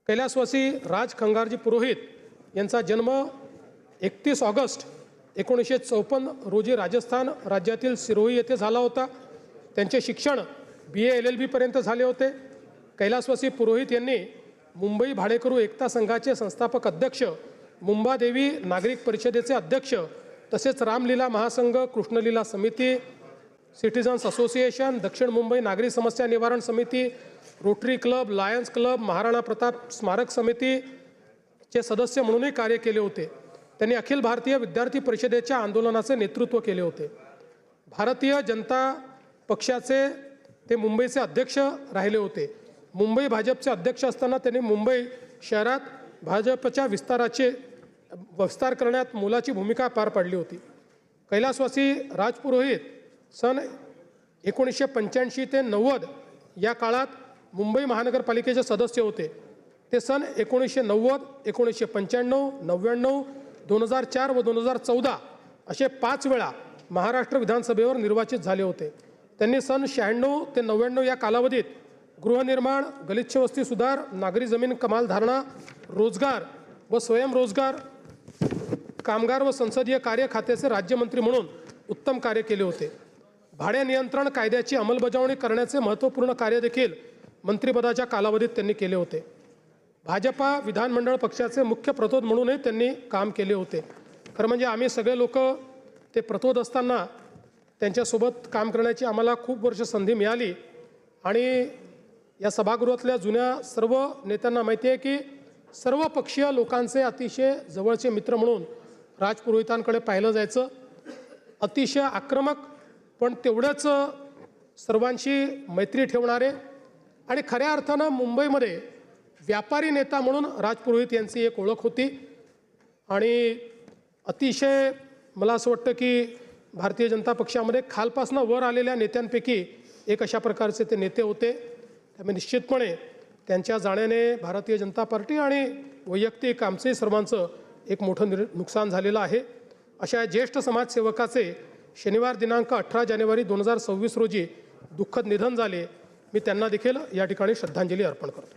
कैलासवासी राज खंगारजी पुरोहित यांचा जन्म 31 ऑगस्ट 1954 रोजी राजस्थान राज्यातील सिरोही येथे झाला होता। त्यांचे शिक्षण BA LLB पर्यंत झाले होते। कैलासवासी पुरोहित यांनी मुंबई भाडेकरू एकता संघाचे संस्थापक अध्यक्ष, मुंबादेवी नागरिक परिषदेचे अध्यक्ष, तसेच रामलीला महासंघ, कृष्णलीला समिती, सिटीजन्स असोसिएशन, दक्षिण मुंबई नागरी समस्या निवारण समिती, Rotary club, Lions club, Maharana Pratap स्मारक समितीचे सदस्य म्हणूनही कार्य केले होते। त्यांनी अखिल भारतीय विद्यार्थी परिषदेच्या आंदोलनाचे नेतृत्व केले होते। भारतीय जनता पक्षाचे ते मुंबईचे अध्यक्ष राहिले होते। मुंबई भाजपचे अध्यक्ष असताना त्यांनी मुंबई शहरात भाजपच्या विस्तार करण्यात मोलाची भूमिका पार पाडली होती। कैलासवासी राजपुरोहित सन 1985 ते 90 या काळात मुंबई महानगरपालिकेचे सदस्य होते। ते सन 1990, 1995, 99, 2004 व 2014 असे 5 वेळा महाराष्ट्र विधानसभेवर निर्वाचित झाले होते। त्यांनी सन 96 ते 99 या कालावधीत गृहनिर्माण, गलिच्छ वस्ती सुधार, नागरी जमीन कमाल धारणा, रोजगार व स्वयंरोजगार, कामगार व संसदीय कार्य खात्याचे राज्यमंत्री म्हणून उत्तम कार्य केले होते। भाडे नियंत्रण कायद्याची अंमलबजावणी करण्याचे महत्त्वपूर्ण कार्य देखील मंत्रिपदाच्या कालावधीत त्यांनी केले होते। भाजपा विधानमंडळ पक्षाचे मुख्य प्रतोद म्हणूनही त्यांनी काम केले होते। खरं म्हणजे आम्ही सगळे लोक ते प्रतोद असताना त्यांच्यासोबत काम करण्याची आम्हाला खूप वर्ष संधी मिळाली आणि या सभागृहातल्या जुन्या सर्व नेत्यांना माहिती आहे की सर्व पक्षीय लोकांचे अतिशय जवळचे मित्र म्हणून राजपुरोहितांकडे पाहिलं जायचं। अतिशय आक्रमक पण तेवढंच सर्वांशी मैत्री ठेवणारे आणि खऱ्या अर्थानं मुंबईमध्ये व्यापारी नेता म्हणून राजपुरोहित यांची एक ओळख होती आणि अतिशय मला असं वाटतं की भारतीय जनता पक्षामध्ये खालपासून वर आलेल्या नेत्यांपैकी एक अशा प्रकारचे ते नेते होते। त्यामुळे निश्चितपणे त्यांच्या जाण्याने भारतीय जनता पार्टी आणि वैयक्तिक आमचे सर्वांचं एक मोठं नुकसान झालेलं आहे। अशा ज्येष्ठ समाजसेवकाचे शनिवार दिनांक 18 जानेवारी 2026 रोजी दुःखद निधन झाले। मी त्यांना देखील या ठिकाणी श्रद्धांजली अर्पण करतो।